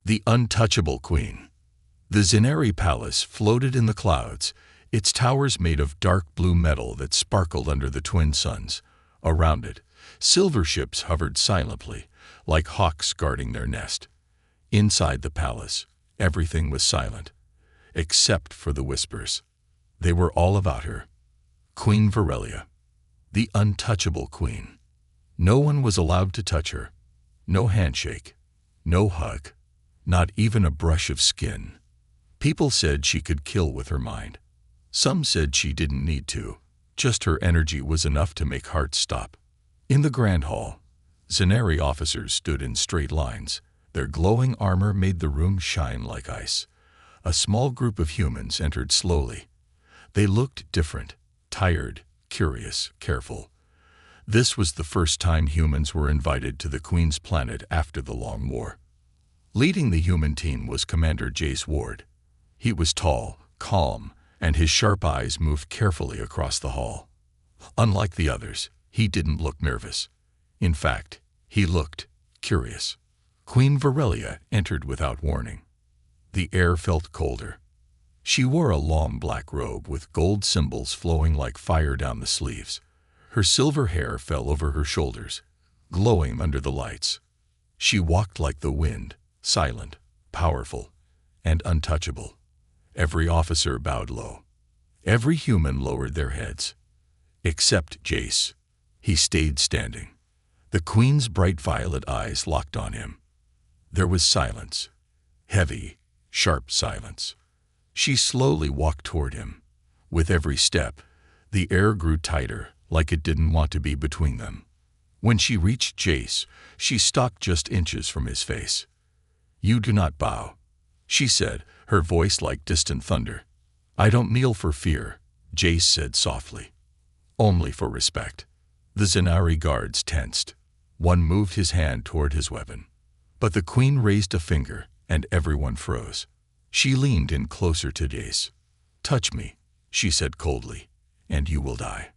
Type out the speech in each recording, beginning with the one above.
The untouchable queen. The Zenari Palace floated in the clouds, its towers made of dark blue metal that sparkled under the twin suns. Around it, silver ships hovered silently, like hawks guarding their nest. Inside the palace, everything was silent, except for the whispers. They were all about her. Queen Varelia, the untouchable queen. No one was allowed to touch her. No handshake, no hug, not even a brush of skin. People said she could kill with her mind. Some said she didn't need to. Just her energy was enough to make hearts stop. In the Grand Hall, Zenari officers stood in straight lines. Their glowing armor made the room shine like ice. A small group of humans entered slowly. They looked different, tired, curious, careful. This was the first time humans were invited to the Queen's planet after the Long War. Leading the human team was Commander Jace Ward. He was tall, calm, and his sharp eyes moved carefully across the hall. Unlike the others, he didn't look nervous. In fact, he looked curious. Queen Varelia entered without warning. The air felt colder. She wore a long black robe with gold symbols flowing like fire down the sleeves. Her silver hair fell over her shoulders, glowing under the lights. She walked like the wind, silent, powerful, and untouchable. Every officer bowed low. Every human lowered their heads. Except Jace. He stayed standing. The Queen's bright violet eyes locked on him. There was silence. Heavy, sharp silence. She slowly walked toward him. With every step, the air grew tighter, like it didn't want to be between them. When she reached Jace, she stopped just inches from his face. "You do not bow," she said, her voice like distant thunder. "I don't kneel for fear," Jace said softly. "Only for respect." The Zenari guards tensed. One moved his hand toward his weapon. But the Queen raised a finger, and everyone froze. She leaned in closer to Jace. "Touch me," she said coldly, "and you will die."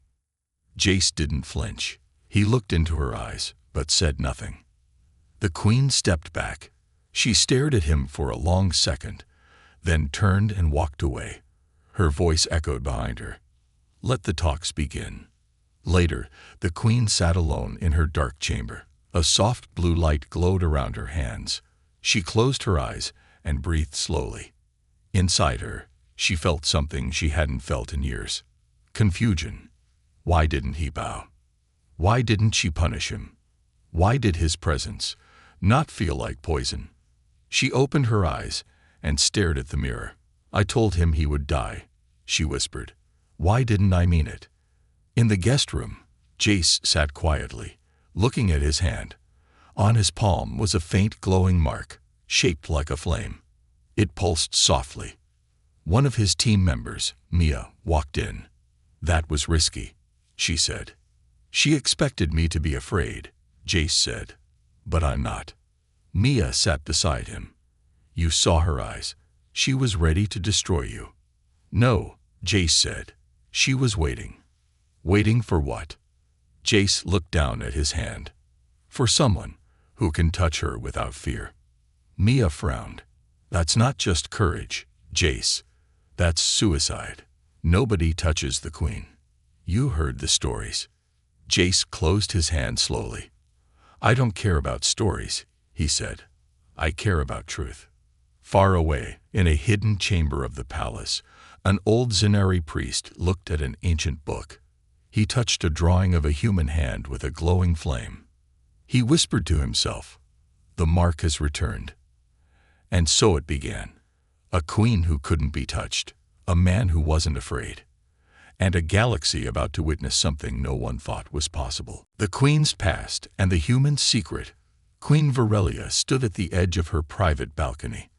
Jace didn't flinch. He looked into her eyes, but said nothing. The Queen stepped back. She stared at him for a long second, then turned and walked away. Her voice echoed behind her. "Let the talks begin." Later, the Queen sat alone in her dark chamber. A soft blue light glowed around her hands. She closed her eyes and breathed slowly. Inside her, she felt something she hadn't felt in years. Confusion. Why didn't he bow? Why didn't she punish him? Why did his presence not feel like poison? She opened her eyes and stared at the mirror. "I told him he would die," she whispered. "Why didn't I mean it?" In the guest room, Jace sat quietly, looking at his hand. On his palm was a faint glowing mark, shaped like a flame. It pulsed softly. One of his team members, Mia, walked in. "That was risky," she said. "She expected me to be afraid," Jace said. "But I'm not." Mia sat beside him. "You saw her eyes. She was ready to destroy you." "No," Jace said. "She was waiting." "Waiting for what?" Jace looked down at his hand. "For someone who can touch her without fear." Mia frowned. "That's not just courage, Jace. That's suicide. Nobody touches the Queen. You heard the stories." Jace closed his hand slowly. "I don't care about stories," he said. "I care about truth." Far away, in a hidden chamber of the palace, an old Zenari priest looked at an ancient book. He touched a drawing of a human hand with a glowing flame. He whispered to himself, "The mark has returned." And so it began. A queen who couldn't be touched, a man who wasn't afraid, and a galaxy about to witness something no one thought was possible. The Queen's past and the human's secret. Queen Varelia stood at the edge of her private balcony.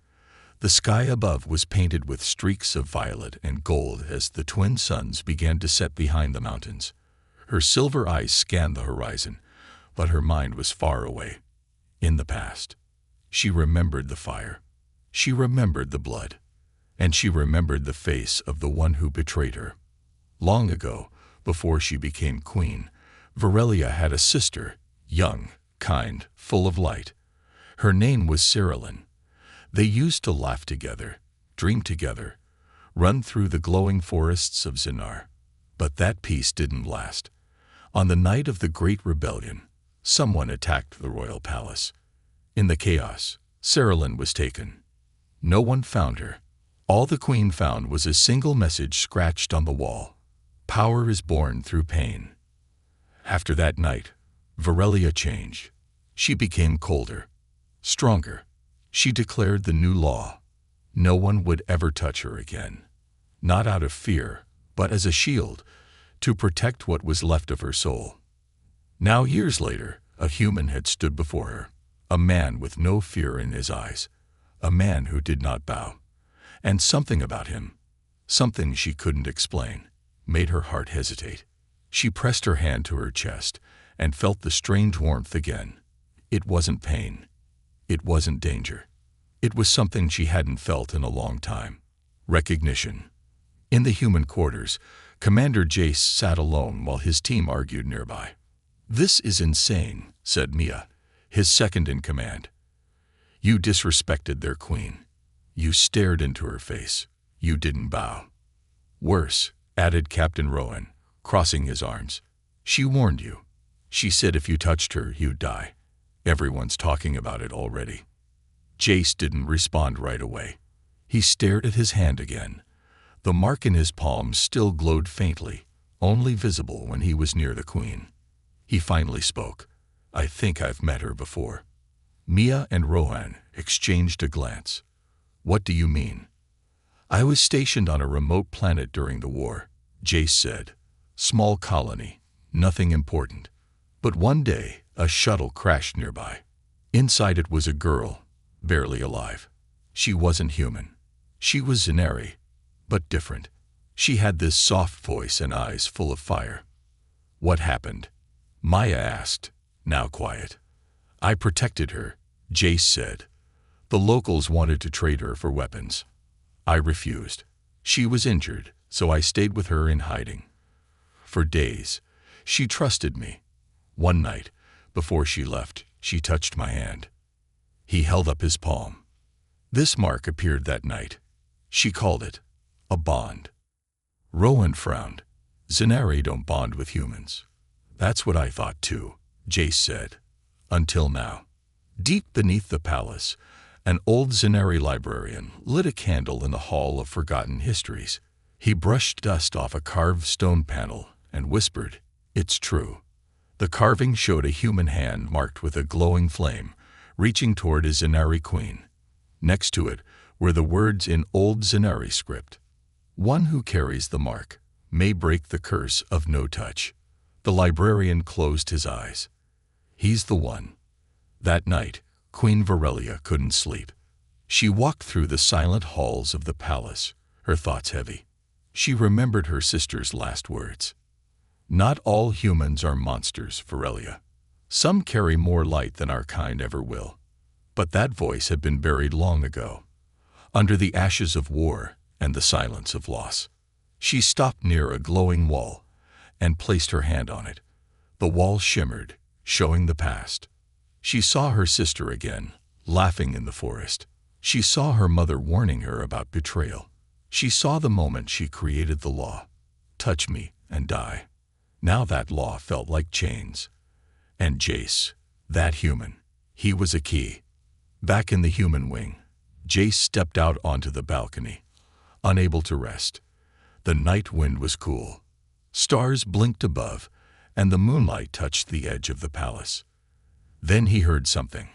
The sky above was painted with streaks of violet and gold as the twin suns began to set behind the mountains. Her silver eyes scanned the horizon, but her mind was far away, in the past. She remembered the fire. She remembered the blood. And she remembered the face of the one who betrayed her. Long ago, before she became queen, Varelia had a sister, young, kind, full of light. Her name was Cerilyn. They used to laugh together, dream together, run through the glowing forests of Zinar. But that peace didn't last. On the night of the Great Rebellion, someone attacked the royal palace. In the chaos, Cerilyn was taken. No one found her. All the queen found was a single message scratched on the wall. Power is born through pain. After that night, Varelia changed. She became colder, stronger. She declared the new law. No one would ever touch her again. Not out of fear, but as a shield, to protect what was left of her soul. Now, years later, a human had stood before her, a man with no fear in his eyes, a man who did not bow. And something about him, something she couldn't explain, made her heart hesitate. She pressed her hand to her chest and felt the strange warmth again. It wasn't pain. It wasn't danger. It was something she hadn't felt in a long time. Recognition. In the human quarters, Commander Jace sat alone while his team argued nearby. "This is insane," said Mia, his second in command. "You disrespected their queen. You stared into her face. You didn't bow." "Worse," added Captain Rowan, crossing his arms. "She warned you. She said if you touched her, you'd die. Everyone's talking about it already." Jace didn't respond right away. He stared at his hand again. The mark in his palm still glowed faintly, only visible when he was near the queen. He finally spoke. "I think I've met her before." Mia and Rowan exchanged a glance. "What do you mean?" "I was stationed on a remote planet during the war," Jace said. "Small colony, nothing important. But one day, a shuttle crashed nearby. Inside it was a girl, barely alive. She wasn't human. She was Zinari, but different. She had this soft voice and eyes full of fire." "What happened?" Maya asked, now quiet. "I protected her," Jace said. "The locals wanted to trade her for weapons. I refused. She was injured, so I stayed with her in hiding. For days, she trusted me. One night, before she left, she touched my hand." He held up his palm. "This mark appeared that night. She called it a bond." Rowan frowned. "Zinari don't bond with humans." "That's what I thought too," Jace said. "Until now." Deep beneath the palace, an old Zinari librarian lit a candle in the Hall of Forgotten Histories. He brushed dust off a carved stone panel and whispered, "It's true." The carving showed a human hand marked with a glowing flame, reaching toward a Zinari queen. Next to it were the words in old Zinari script. "One who carries the mark may break the curse of no touch." The librarian closed his eyes. "He's the one." That night, Queen Varelia couldn't sleep. She walked through the silent halls of the palace, her thoughts heavy. She remembered her sister's last words. "Not all humans are monsters, Varelia. Some carry more light than our kind ever will." But that voice had been buried long ago, under the ashes of war and the silence of loss. She stopped near a glowing wall and placed her hand on it. The wall shimmered, showing the past. She saw her sister again, laughing in the forest. She saw her mother warning her about betrayal. She saw the moment she created the law. "Touch me and die." Now that law felt like chains. And Jace, that human, he was a key. Back in the human wing, Jace stepped out onto the balcony, unable to rest. The night wind was cool. Stars blinked above, and the moonlight touched the edge of the palace. Then he heard something,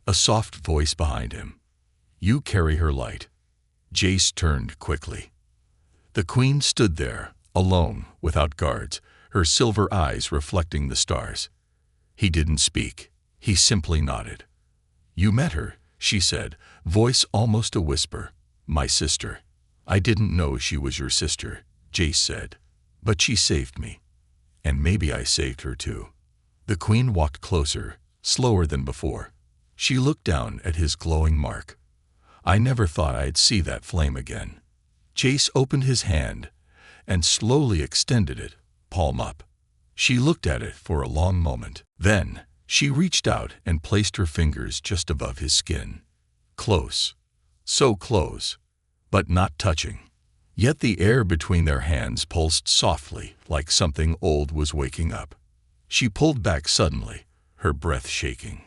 a soft voice behind him. "You carry her light." Jace turned quickly. The queen stood there, alone, without guards, her silver eyes reflecting the stars. He didn't speak. He simply nodded. "You met her," she said, voice almost a whisper. "My sister." "I didn't know she was your sister," Jace said. "But she saved me. And maybe I saved her too." The queen walked closer, slower than before. She looked down at his glowing mark. "I never thought I'd see that flame again." Jace opened his hand and slowly extended it, palm up. She looked at it for a long moment. Then she reached out and placed her fingers just above his skin. Close, so close, but not touching. Yet the air between their hands pulsed softly, like something old was waking up. She pulled back suddenly, her breath shaking.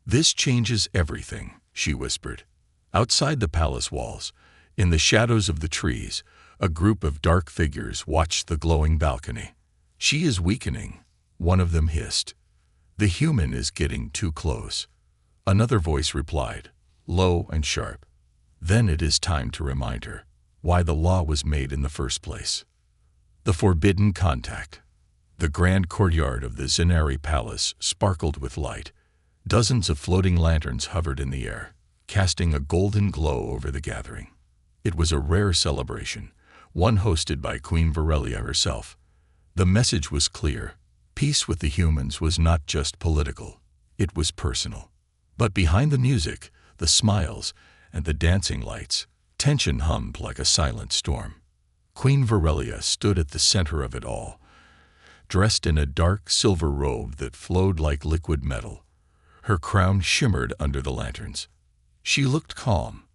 "This changes everything," she whispered. Outside the palace walls, in the shadows of the trees, a group of dark figures watched the glowing balcony. "She is weakening," one of them hissed. "The human is getting too close." Another voice replied, low and sharp. "Then it is time to remind her why the law was made in the first place." The forbidden contact. The grand courtyard of the Zinari Palace sparkled with light. Dozens of floating lanterns hovered in the air, casting a golden glow over the gathering. It was a rare celebration, one hosted by Queen Virelia herself. The message was clear. Peace with the humans was not just political, it was personal. But behind the music, the smiles, and the dancing lights, tension hummed like a silent storm. Queen Virelia stood at the center of it all, dressed in a dark silver robe that flowed like liquid metal. Her crown shimmered under the lanterns. She looked calm,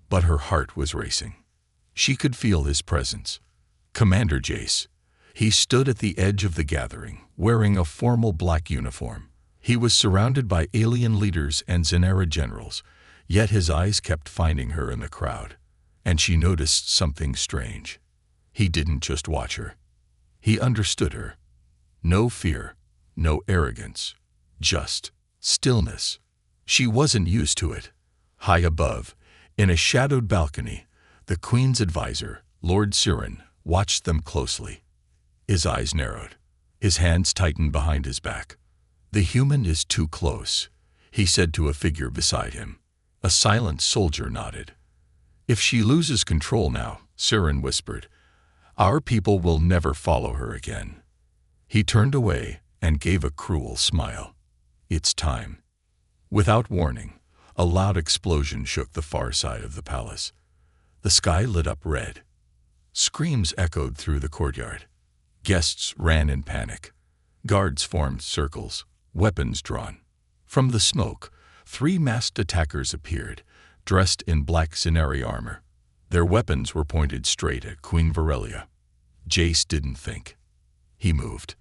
but her heart was racing. She could feel his presence. Commander Jace. He stood at the edge of the gathering, wearing a formal black uniform. He was surrounded by alien leaders and Zinara generals, yet his eyes kept finding her in the crowd. And she noticed something strange. He didn't just watch her. He understood her. No fear, no arrogance, just stillness. She wasn't used to it. High above, in a shadowed balcony, the Queen's advisor, Lord Siren, watched them closely. His eyes narrowed. His hands tightened behind his back. "The human is too close," he said to a figure beside him. A silent soldier nodded. "If she loses control now," Siren whispered, "our people will never follow her again." He turned away and gave a cruel smile. "It's time." Without warning, a loud explosion shook the far side of the palace. The sky lit up red. Screams echoed through the courtyard. Guests ran in panic. Guards formed circles, weapons drawn. From the smoke, 3 masked attackers appeared, dressed in black Zinari armor. Their weapons were pointed straight at Queen Virelia. Jace didn't think. He moved.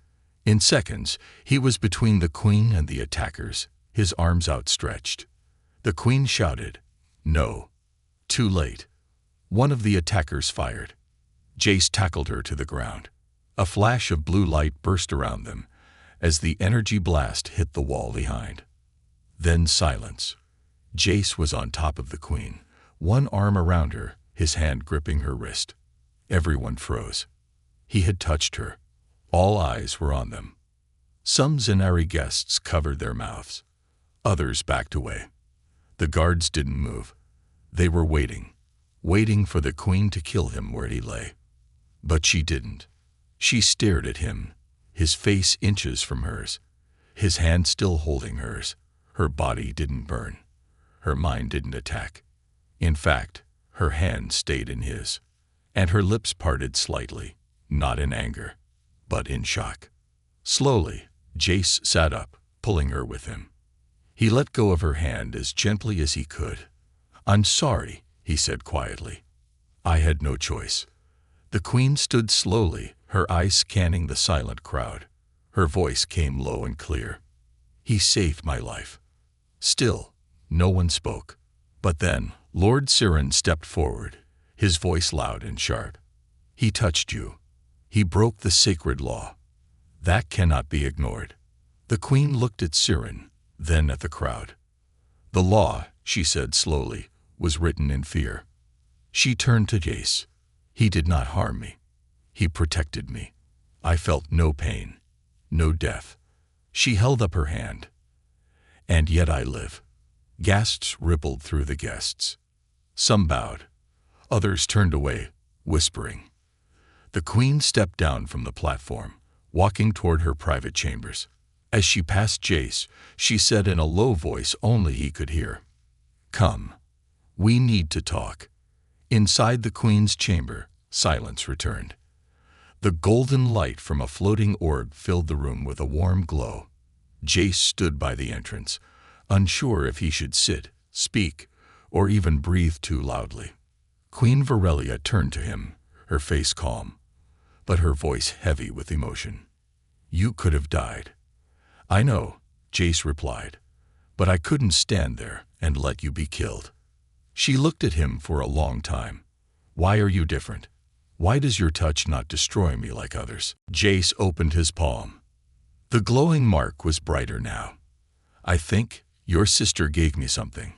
In seconds, he was between the Queen and the attackers, his arms outstretched. The Queen shouted, "No." Too late. One of the attackers fired. Jace tackled her to the ground. A flash of blue light burst around them as the energy blast hit the wall behind. Then silence. Jace was on top of the Queen, one arm around her, his hand gripping her wrist. Everyone froze. He had touched her. All eyes were on them. Some Zinari guests covered their mouths. Others backed away. The guards didn't move. They were waiting for the Queen to kill him where he lay. But she didn't. She stared at him, his face inches from hers, his hand still holding hers. Her body didn't burn. Her mind didn't attack. In fact, her hand stayed in his, and her lips parted slightly, not in anger, but in shock. Slowly, Jace sat up, pulling her with him. He let go of her hand as gently as he could. "I'm sorry," he said quietly. "I had no choice." The Queen stood slowly, her eyes scanning the silent crowd. Her voice came low and clear. "He saved my life." Still, no one spoke. But then, Lord Siren stepped forward, his voice loud and sharp. "He touched you. He broke the sacred law. That cannot be ignored." The Queen looked at Siren, then at the crowd. "The law," she said slowly, "was written in fear." She turned to Jace. "He did not harm me. He protected me. I felt no pain, no death." She held up her hand. "And yet I live." Gasps rippled through the guests. Some bowed. Others turned away, whispering. The Queen stepped down from the platform, walking toward her private chambers. As she passed Jace, she said in a low voice only he could hear, "Come. We need to talk." Inside the Queen's chamber, silence returned. The golden light from a floating orb filled the room with a warm glow. Jace stood by the entrance, unsure if he should sit, speak, or even breathe too loudly. Queen Varelia turned to him, her face calm, but her voice heavy with emotion. "You could have died." "I know," Jace replied, "but I couldn't stand there and let you be killed." She looked at him for a long time. "Why are you different? Why does your touch not destroy me like others?" Jace opened his palm. The glowing mark was brighter now. "I think your sister gave me something.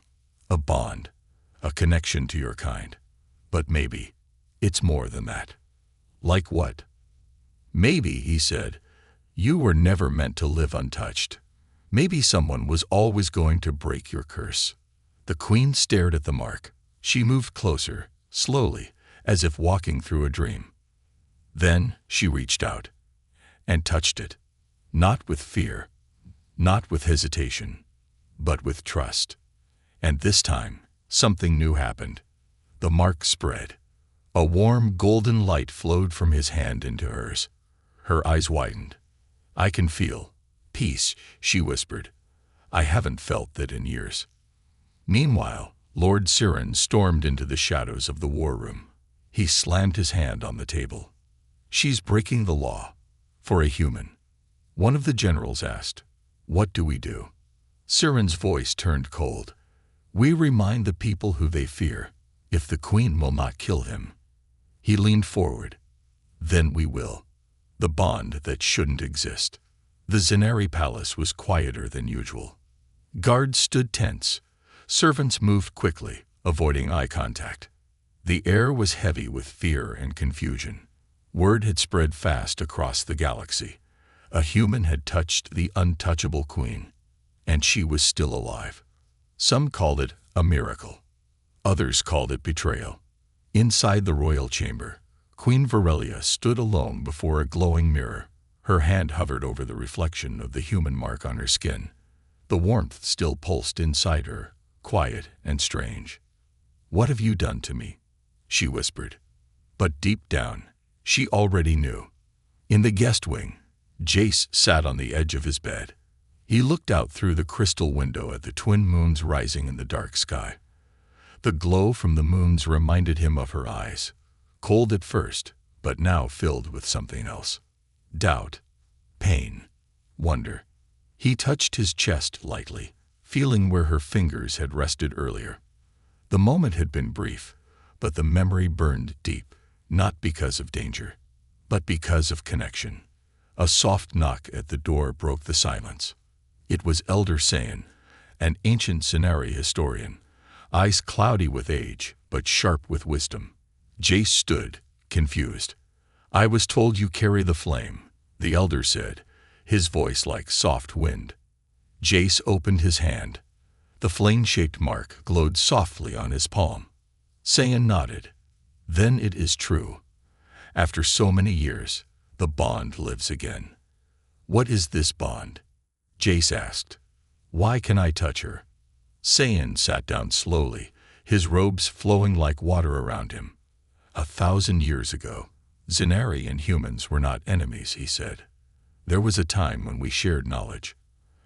A bond, a connection to your kind. But maybe it's more than that." "Like what?" "Maybe," he said, "you were never meant to live untouched. Maybe someone was always going to break your curse." The queen stared at the mark. She moved closer, slowly, as if walking through a dream. Then she reached out and touched it, not with fear, not with hesitation, but with trust. And this time, something new happened. The mark spread. A warm golden light flowed from his hand into hers. Her eyes widened. "I can feel peace," she whispered. "I haven't felt that in years." Meanwhile, Lord Siren stormed into the shadows of the war room. He slammed his hand on the table. "She's breaking the law. For a human." One of the generals asked, "What do we do?" Siren's voice turned cold. "We remind the people who they fear, if the queen will not kill him." He leaned forward. "Then we will. The bond that shouldn't exist." The Zenari palace was quieter than usual. Guards stood tense. Servants moved quickly, avoiding eye contact. The air was heavy with fear and confusion. Word had spread fast across the galaxy. A human had touched the untouchable queen, and she was still alive. Some called it a miracle. Others called it betrayal. Inside the royal chamber, Queen Varelia stood alone before a glowing mirror. Her hand hovered over the reflection of the human mark on her skin. The warmth still pulsed inside her, quiet and strange. "What have you done to me?" she whispered. But deep down, she already knew. In the guest wing, Jace sat on the edge of his bed. He looked out through the crystal window at the twin moons rising in the dark sky. The glow from the moons reminded him of her eyes, cold at first, but now filled with something else. Doubt, pain, wonder. He touched his chest lightly, feeling where her fingers had rested earlier. The moment had been brief, but the memory burned deep, not because of danger, but because of connection. A soft knock at the door broke the silence. It was Elder Saiyan, an ancient Zenari historian, eyes cloudy with age, but sharp with wisdom. Jace stood, confused. "I was told you carry the flame," the elder said, his voice like soft wind. Jace opened his hand. The flame-shaped mark glowed softly on his palm. Saiyan nodded. "Then it is true. After so many years, the bond lives again." "What is this bond?" Jace asked. "Why can I touch her?" Saiyan sat down slowly, his robes flowing like water around him. 1,000 years ago, Zenari and humans were not enemies, he said. There was a time when we shared knowledge.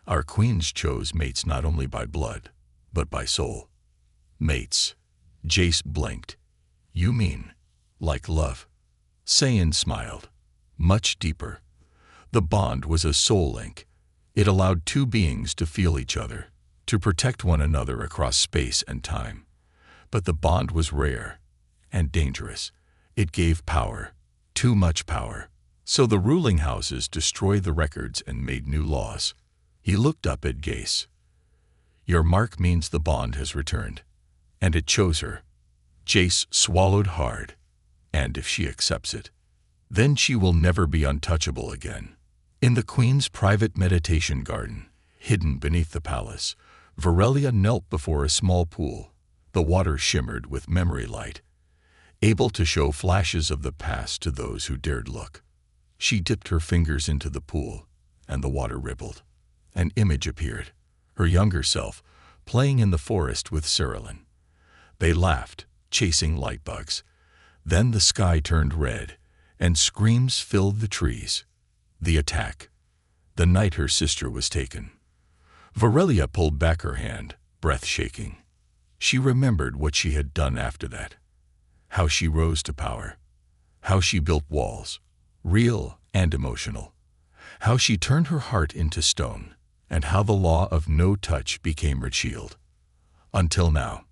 Our queens chose mates not only by blood, but by soul. Mates. Jace blinked. "You mean, like love?" Saiyan smiled. Much deeper. The bond was a soul link. It allowed two beings to feel each other, to protect one another across space and time. But the bond was rare and dangerous. It gave power, too much power. So the ruling houses destroyed the records and made new laws. He looked up at Jace. "Your mark means the bond has returned, and it chose her." Jace swallowed hard. "And if she accepts it, then she will never be untouchable again." In the queen's private meditation garden, hidden beneath the palace, Varelia knelt before a small pool. The water shimmered with memory light, able to show flashes of the past to those who dared look. She dipped her fingers into the pool, and the water rippled. An image appeared, her younger self, playing in the forest with Cerulean. They laughed, chasing light bugs. Then the sky turned red, and screams filled the trees. The attack. The night her sister was taken. Varelia pulled back her hand, breath shaking. She remembered what she had done after that, how she rose to power, how she built walls, real and emotional, how she turned her heart into stone, and how the law of no touch became her shield. Until now.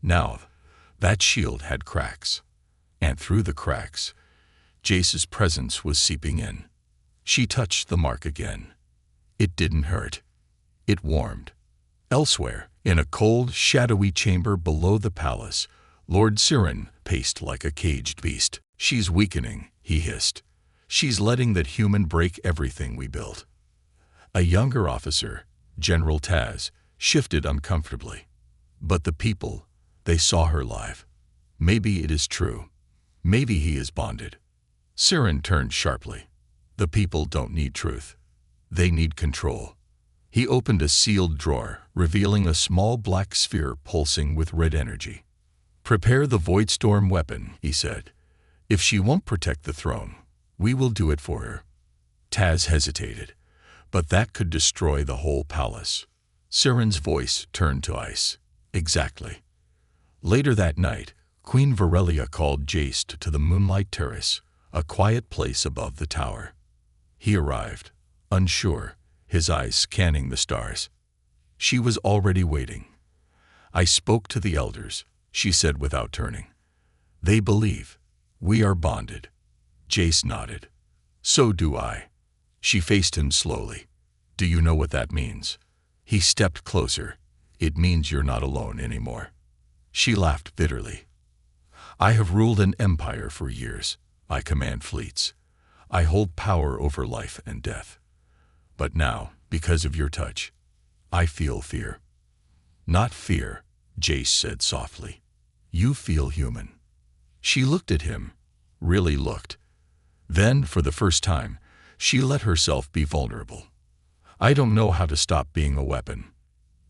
Now, that shield had cracks, and through the cracks, Jace's presence was seeping in. She touched the mark again. It didn't hurt. It warmed. Elsewhere, in a cold, shadowy chamber below the palace, Lord Siren paced like a caged beast. "She's weakening," he hissed. "She's letting that human break everything we built." A younger officer, General Taz, shifted uncomfortably. But the people, they saw her live. Maybe it is true. Maybe he is bonded. Siren turned sharply. The people don't need truth. They need control. He opened a sealed drawer, revealing a small black sphere pulsing with red energy. "Prepare the Voidstorm weapon," he said. "If she won't protect the throne, we will do it for her." Taz hesitated, but that could destroy the whole palace. Siren's voice turned to ice. "Exactly." Later that night, Queen Varelia called Jace to the Moonlight Terrace, a quiet place above the tower. He arrived, unsure, his eyes scanning the stars. She was already waiting. "I spoke to the elders," she said without turning. "They believe. We are bonded." Jace nodded. "So do I." She faced him slowly. "Do you know what that means?" He stepped closer. "It means you're not alone anymore." She laughed bitterly. "I have ruled an empire for years. I command fleets. I hold power over life and death. But now, because of your touch, I feel fear." "Not fear," Jace said softly. "You feel human." She looked at him, really looked. Then, for the first time, she let herself be vulnerable. "I don't know how to stop being a weapon."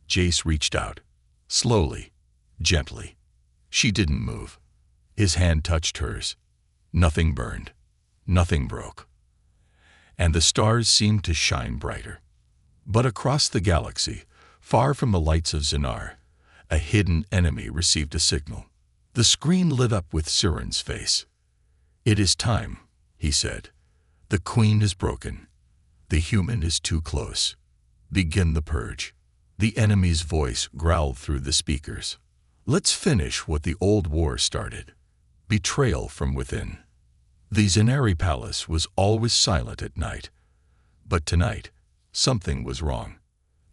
Jace reached out, slowly, gently. She didn't move. His hand touched hers. Nothing burned. Nothing broke. And the stars seemed to shine brighter. But across the galaxy, far from the lights of Xenar, a hidden enemy received a signal. The screen lit up with Siren's face. "It is time," he said. "The queen is broken. The human is too close. Begin the purge." The enemy's voice growled through the speakers. "Let's finish what the old war started. Betrayal from within." The Xenari Palace was always silent at night. But tonight, something was wrong.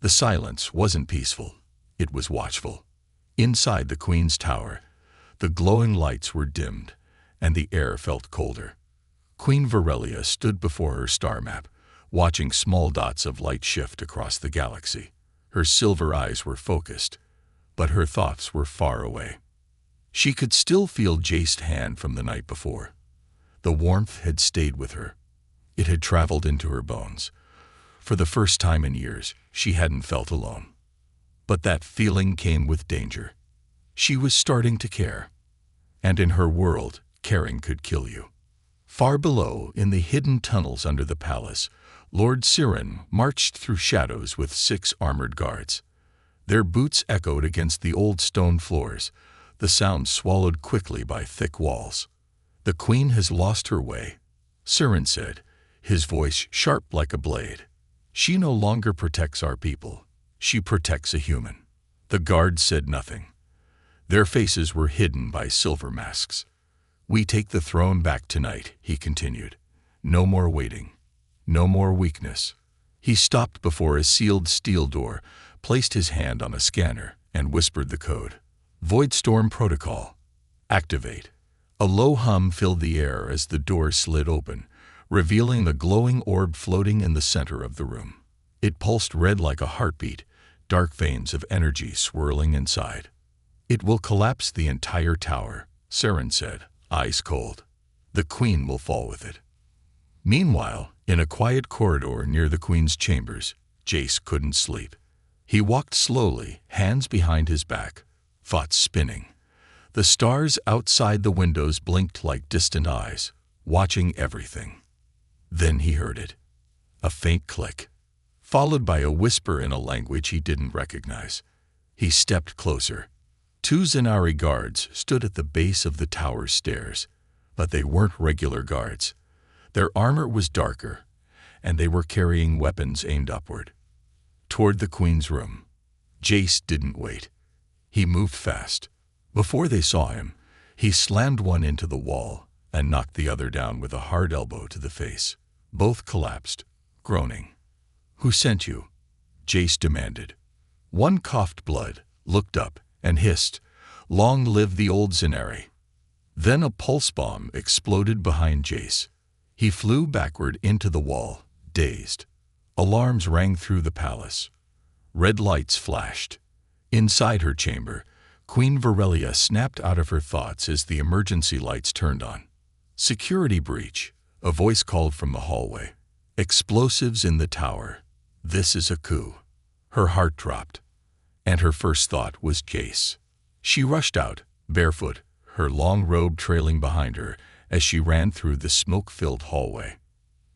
The silence wasn't peaceful. It was watchful. Inside the Queen's tower, the glowing lights were dimmed, and the air felt colder. Queen Varelia stood before her star map, watching small dots of light shift across the galaxy. Her silver eyes were focused, but her thoughts were far away. She could still feel Jace's hand from the night before. The warmth had stayed with her. It had traveled into her bones. For the first time in years, she hadn't felt alone. But that feeling came with danger. She was starting to care. And in her world, caring could kill you. Far below, in the hidden tunnels under the palace, Lord Siren marched through shadows with 6 armored guards. Their boots echoed against the old stone floors, the sound swallowed quickly by thick walls. "The queen has lost her way," Siren said, his voice sharp like a blade. "She no longer protects our people. She protects a human." The guards said nothing. Their faces were hidden by silver masks. "We take the throne back tonight," he continued. "No more waiting. No more weakness." He stopped before a sealed steel door, placed his hand on a scanner, and whispered the code. "Voidstorm Protocol. Activate." A low hum filled the air as the door slid open, revealing the glowing orb floating in the center of the room. It pulsed red like a heartbeat, dark veins of energy swirling inside. "It will collapse the entire tower," Siren said, eyes cold. "The queen will fall with it." Meanwhile, in a quiet corridor near the queen's chambers, Jace couldn't sleep. He walked slowly, hands behind his back, thoughts spinning. The stars outside the windows blinked like distant eyes, watching everything. Then he heard it. A faint click, followed by a whisper in a language he didn't recognize. He stepped closer. 2 Zenari guards stood at the base of the tower's stairs, but they weren't regular guards. Their armor was darker, and they were carrying weapons aimed upward, toward the queen's room. Jace didn't wait. He moved fast. Before they saw him, he slammed one into the wall and knocked the other down with a hard elbow to the face. Both collapsed, groaning. "Who sent you?" Jace demanded. One coughed blood, looked up, and hissed, "Long live the old Zenari." Then a pulse bomb exploded behind Jace. He flew backward into the wall, dazed. Alarms rang through the palace. Red lights flashed. Inside her chamber, Queen Virelia snapped out of her thoughts as the emergency lights turned on. "Security breach," a voice called from the hallway. "Explosives in the tower. This is a coup." Her heart dropped, and her first thought was Jace. She rushed out, barefoot, her long robe trailing behind her as she ran through the smoke-filled hallway.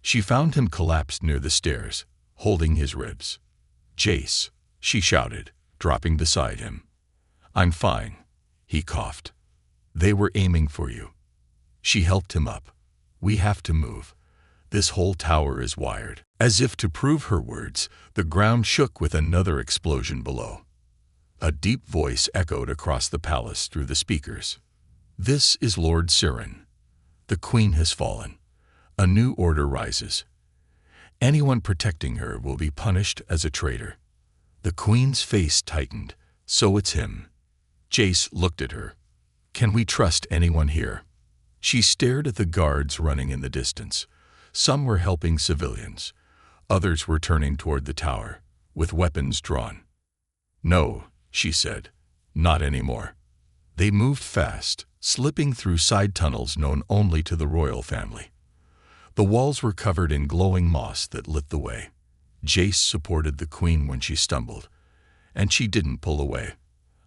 She found him collapsed near the stairs, holding his ribs. "Jace," she shouted, dropping beside him. "I'm fine," he coughed. "They were aiming for you." She helped him up. "We have to move. This whole tower is wired." As if to prove her words, the ground shook with another explosion below. A deep voice echoed across the palace through the speakers. "This is Lord Siren. The queen has fallen. A new order rises. Anyone protecting her will be punished as a traitor." The queen's face tightened. "So it's him." Jace looked at her. "Can we trust anyone here?" She stared at the guards running in the distance. Some were helping civilians. Others were turning toward the tower, with weapons drawn. "No," she said, "not anymore." They moved fast, slipping through side tunnels known only to the royal family. The walls were covered in glowing moss that lit the way. Jace supported the queen when she stumbled, and she didn't pull away.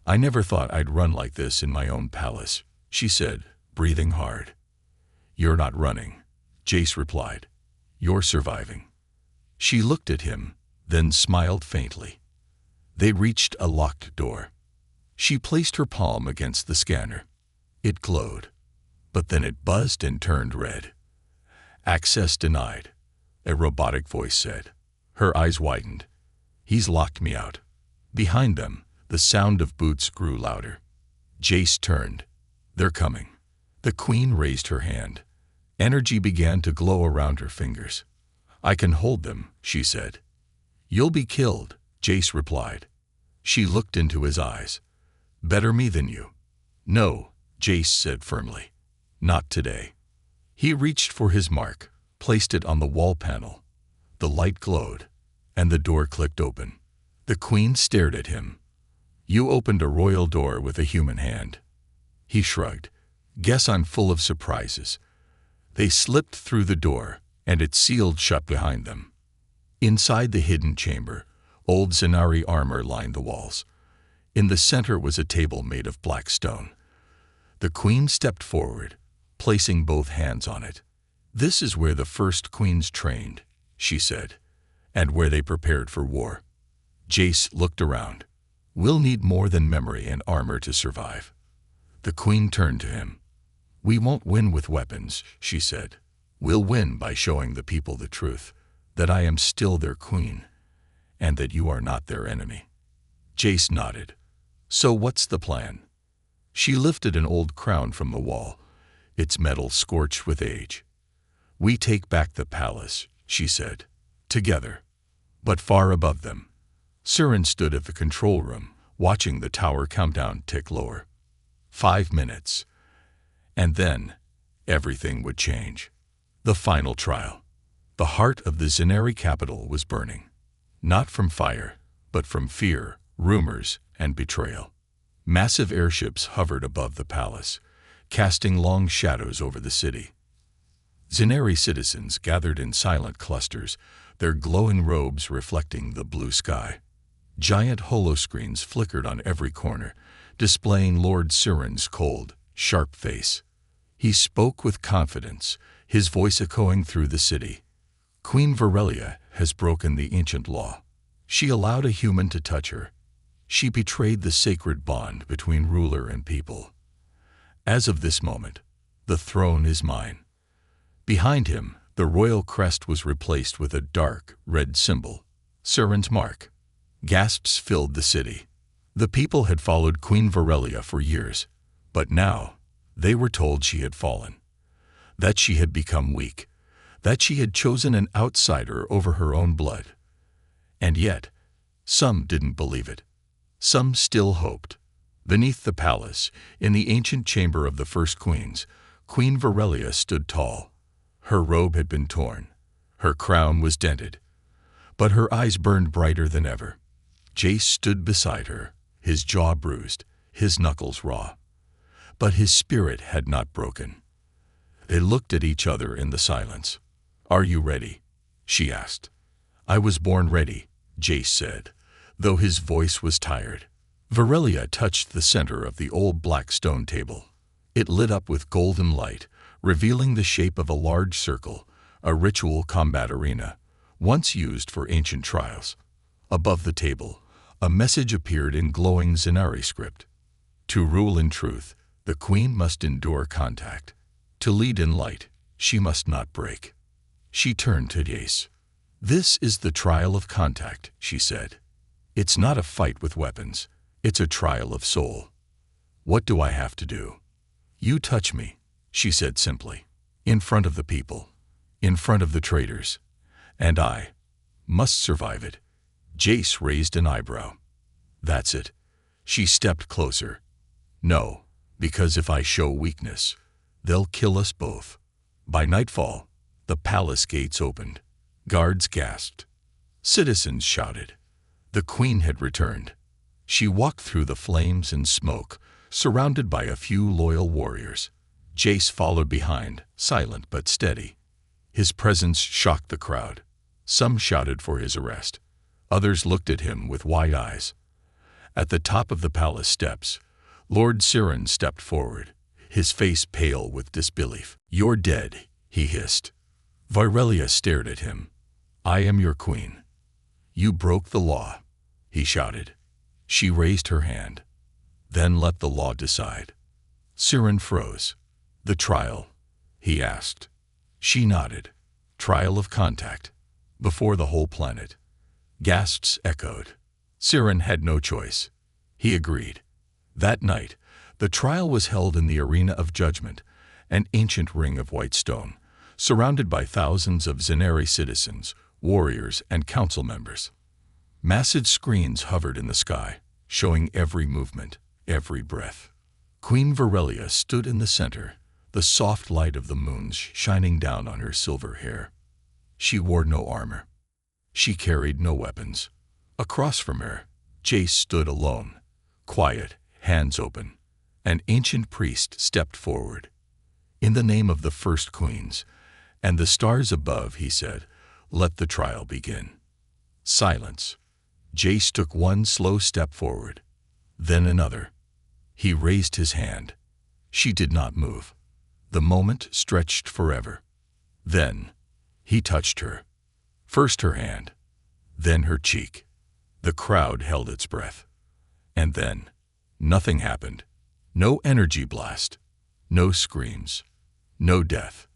"I never thought I'd run like this in my own palace," she said, breathing hard. "You're not running," Jace replied. "You're surviving." She looked at him, then smiled faintly. They reached a locked door. She placed her palm against the scanner. It glowed, but then it buzzed and turned red. "Access denied," a robotic voice said. Her eyes widened. "He's locked me out." Behind them, the sound of boots grew louder. Jace turned. "They're coming." The queen raised her hand. Energy began to glow around her fingers. "I can hold them," she said. "You'll be killed," Jace replied. She looked into his eyes. "Better me than you." "No," Jace said firmly. "Not today." He reached for his mark, placed it on the wall panel. The light glowed, and the door clicked open. The queen stared at him. "You opened a royal door with a human hand." He shrugged. "Guess I'm full of surprises." They slipped through the door, and it sealed shut behind them. Inside the hidden chamber, old Zenari armor lined the walls. In the center was a table made of black stone. The queen stepped forward, placing both hands on it. "This is where the first queens trained," she said, "and where they prepared for war." Jace looked around. "We'll need more than memory and armor to survive." The queen turned to him. "We won't win with weapons," she said. "We'll win by showing the people the truth, that I am still their queen, and that you are not their enemy." Jace nodded. "So what's the plan?" She lifted an old crown from the wall, its metal scorched with age. "We take back the palace," she said, "together." But far above them, Siren stood at the control room, watching the tower countdown tick lower. 5 minutes. And then, everything would change. The final trial. The heart of the Zenari capital was burning. Not from fire, but from fear, rumors, and betrayal. Massive airships hovered above the palace, casting long shadows over the city. Zenari citizens gathered in silent clusters, their glowing robes reflecting the blue sky. Giant holoscreens flickered on every corner, displaying Lord Siren's cold, sharp face. He spoke with confidence, his voice echoing through the city. "Queen Virelia has broken the ancient law. She allowed a human to touch her. She betrayed the sacred bond between ruler and people. As of this moment, the throne is mine. Behind him, the royal crest was replaced with a dark, red symbol, Siren's mark. Gasps filled the city. The people had followed Queen Varelia for years, but now they were told she had fallen, that she had become weak, that she had chosen an outsider over her own blood. And yet, some didn't believe it. Some still hoped. Beneath the palace, in the ancient chamber of the first queens, Queen Varelia stood tall. Her robe had been torn. Her crown was dented. But her eyes burned brighter than ever. Jace stood beside her, his jaw bruised, his knuckles raw. But his spirit had not broken. They looked at each other in the silence. "Are you ready?" she asked. "I was born ready," Jace said, though his voice was tired. Varelia touched the center of the old black stone table. It lit up with golden light, revealing the shape of a large circle, a ritual combat arena, once used for ancient trials. Above the table, a message appeared in glowing Zenari script. To rule in truth, the queen must endure contact. To lead in light, she must not break. She turned to Jace. "This is the trial of contact," she said. "It's not a fight with weapons. It's a trial of soul. What do I have to do?" "You touch me," she said simply. "In front of the people. In front of the traitors. And I must survive it." Jace raised an eyebrow. "That's it." She stepped closer. "No, because if I show weakness, they'll kill us both." By nightfall, the palace gates opened. Guards gasped. Citizens shouted. The queen had returned. She walked through the flames and smoke, surrounded by a few loyal warriors. Jace followed behind, silent but steady. His presence shocked the crowd. Some shouted for his arrest. Others looked at him with wide eyes. At the top of the palace steps, Lord Siren stepped forward, his face pale with disbelief. "You're dead," he hissed. Varelia stared at him. "I am your queen." "You broke the law," he shouted. She raised her hand. "Then let the law decide." Siren froze. "The trial?" he asked. She nodded. "Trial of contact. Before the whole planet." Gasps echoed. Siren had no choice. He agreed. That night, the trial was held in the Arena of Judgment, an ancient ring of white stone, surrounded by thousands of Zenari citizens, warriors, and council members. Massive screens hovered in the sky, showing every movement, every breath. Queen Varelia stood in the center, the soft light of the moon shining down on her silver hair. She wore no armor. She carried no weapons. Across from her, Jace stood alone, quiet, hands open. An ancient priest stepped forward. "In the name of the first queens, and the stars above," he said, "let the trial begin." Silence. Jace took one slow step forward, then another. He raised his hand. She did not move. The moment stretched forever. Then he touched her. First her hand, then her cheek. The crowd held its breath. And then nothing happened. No energy blast, no screams, no death.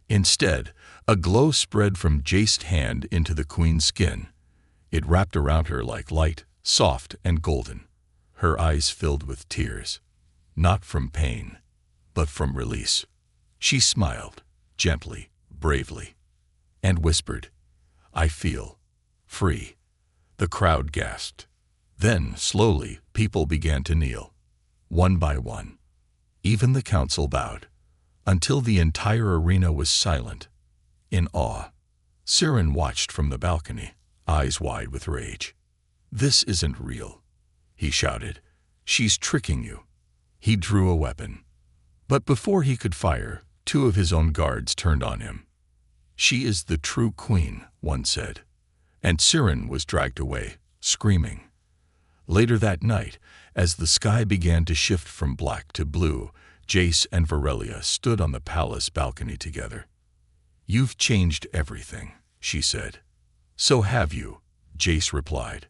Instead, a glow spread from Jace's hand into the queen's skin. It wrapped around her like light, soft and golden. Her eyes filled with tears, not from pain, but from release. She smiled, gently, bravely, and whispered, "I feel free." The crowd gasped. Then, slowly, people began to kneel, one by one. Even the council bowed, until the entire arena was silent, in awe. Siren watched from the balcony, eyes wide with rage. "This isn't real," he shouted. "She's tricking you." He drew a weapon. But before he could fire, two of his own guards turned on him. "She is the true queen," one said. And Siren was dragged away, screaming. Later that night, as the sky began to shift from black to blue, Jace and Varelia stood on the palace balcony together. "You've changed everything," she said. "So have you," Jace replied.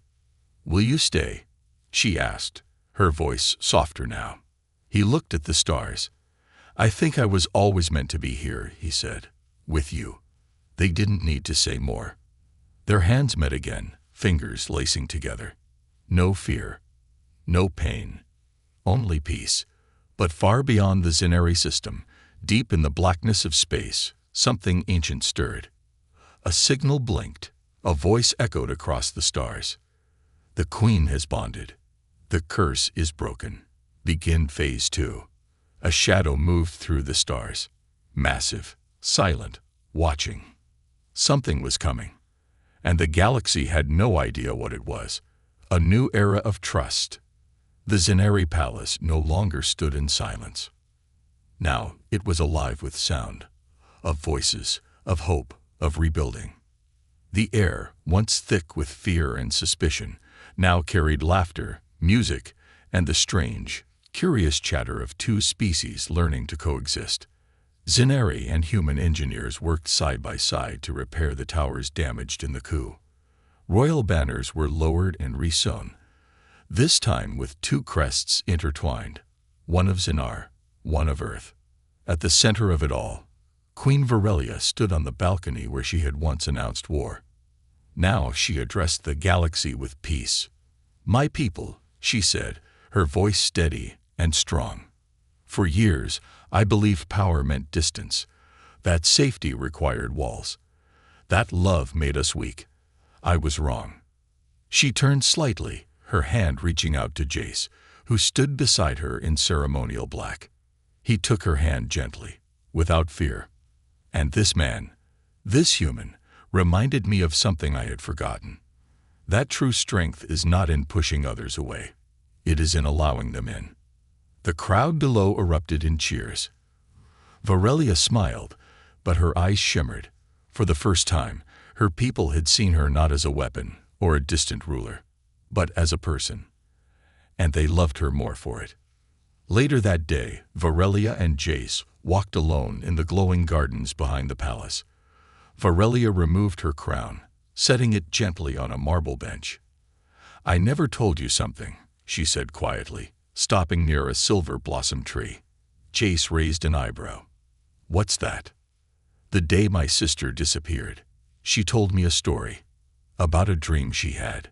"Will you stay?" she asked, her voice softer now. He looked at the stars. I think I was always meant to be here, he said. With you. They didn't need to say more. Their hands met again, fingers lacing together. No fear. No pain. Only peace. But far beyond the Zenari system, deep in the blackness of space, something ancient stirred. A signal blinked. A voice echoed across the stars. The Queen has bonded. The curse is broken. Begin Phase 2. A shadow moved through the stars. Massive, silent, watching. Something was coming. And the galaxy had no idea what it was. A new era of trust. The Zenari Palace no longer stood in silence. Now it was alive with sound. Of voices, of hope, of rebuilding. The air, once thick with fear and suspicion, now carried laughter, music, and the strange, curious chatter of two species learning to coexist. Zenari and human engineers worked side by side to repair the towers damaged in the coup. Royal banners were lowered and resewn, this time with two crests intertwined, one of Zenar, one of Earth. At the center of it all, Queen Varelia stood on the balcony where she had once announced war. Now she addressed the galaxy with peace. My people, she said, her voice steady and strong. For years, I believed power meant distance, that safety required walls, that love made us weak. I was wrong. She turned slightly, her hand reaching out to Jace, who stood beside her in ceremonial black. He took her hand gently, without fear. And this man, this human, reminded me of something I had forgotten. That true strength is not in pushing others away. It is in allowing them in. The crowd below erupted in cheers. Varelia smiled, but her eyes shimmered. For the first time, her people had seen her not as a weapon or a distant ruler, but as a person. And they loved her more for it. Later that day, Varelia and Jace walked alone in the glowing gardens behind the palace. Varelia removed her crown, setting it gently on a marble bench. I never told you something, she said quietly, stopping near a silver blossom tree. Jace raised an eyebrow. What's that? The day my sister disappeared, she told me a story about a dream she had.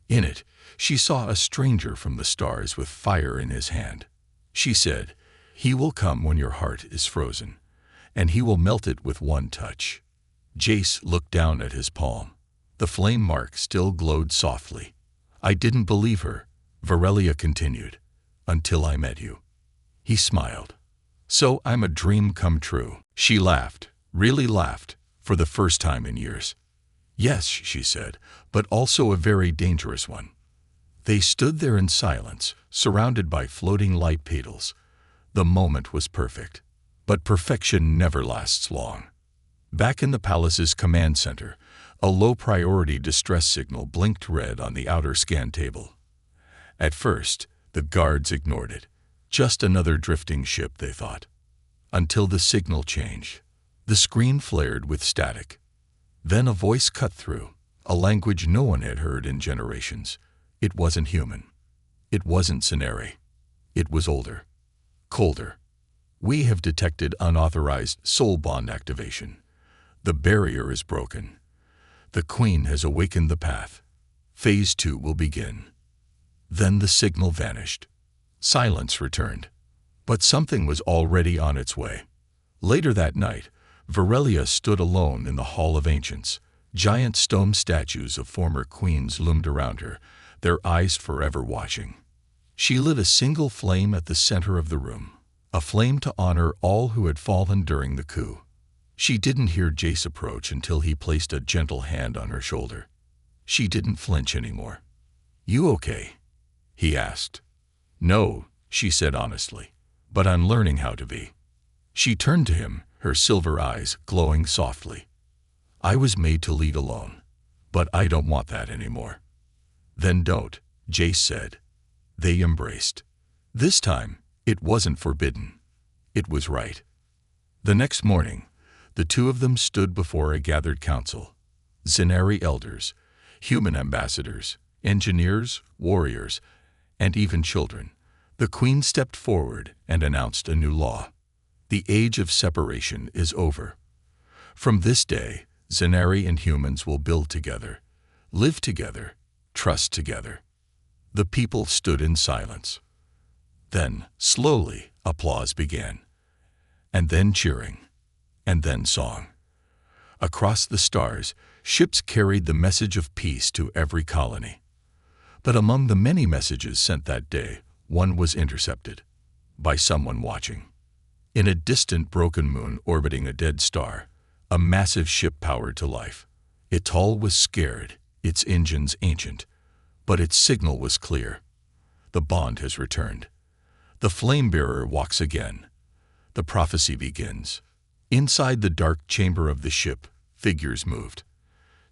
In it, she saw a stranger from the stars with fire in his hand. She said, "He will come when your heart is frozen, and he will melt it with one touch." Jace looked down at his palm. The flame mark still glowed softly. I didn't believe her, Varelia continued, until I met you. He smiled. So I'm a dream come true. She laughed, really laughed, for the first time in years. Yes, she said, but also a very dangerous one. They stood there in silence, surrounded by floating light petals. The moment was perfect. But perfection never lasts long. Back in the palace's command center, a low-priority distress signal blinked red on the outer scan table. At first, the guards ignored it. Just another drifting ship, they thought. Until the signal changed. The screen flared with static. Then a voice cut through, a language no one had heard in generations. It wasn't human. It wasn't Zenari. It was older. Colder. We have detected unauthorized soul bond activation. The barrier is broken. The Queen has awakened the path. Phase 2 will begin. Then the signal vanished. Silence returned. But something was already on its way. Later that night, Varelia stood alone in the Hall of Ancients. Giant stone statues of former queens loomed around her, their eyes forever watching. She lit a single flame at the center of the room, a flame to honor all who had fallen during the coup. She didn't hear Jace approach until he placed a gentle hand on her shoulder. She didn't flinch anymore. "You okay?" he asked. "No," she said honestly, "but I'm learning how to be." She turned to him, her silver eyes glowing softly. "I was made to lead alone, but I don't want that anymore." "Then don't," Jace said. They embraced. This time, it wasn't forbidden. It was right. The next morning, the two of them stood before a gathered council. Zenari elders, human ambassadors, engineers, warriors, and even children. The Queen stepped forward and announced a new law. The age of separation is over. From this day, Zenari and humans will build together, live together, trust together. The people stood in silence. Then, slowly, applause began. And then cheering. And then song. Across the stars, ships carried the message of peace to every colony. But among the many messages sent that day, one was intercepted. By someone watching. In a distant broken moon orbiting a dead star, a massive ship powered to life. Its hull was scared, its engines ancient, but its signal was clear. The bond has returned. The flame-bearer walks again. The prophecy begins. Inside the dark chamber of the ship, figures moved.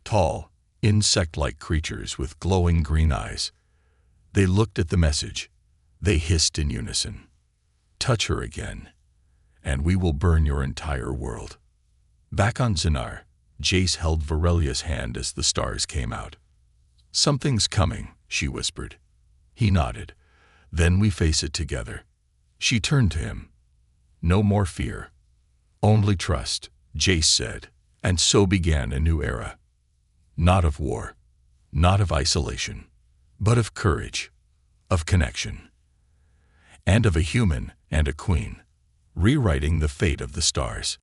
Tall, insect-like creatures with glowing green eyes. They looked at the message. They hissed in unison. Touch her again, and we will burn your entire world. Back on Zenar, Jace held Varelia's hand as the stars came out. Something's coming, she whispered. He nodded. Then we face it together. She turned to him. No more fear. Only trust, Jace said, and so began a new era. Not of war, not of isolation, but of courage, of connection, and of a human and a queen, rewriting the fate of the stars.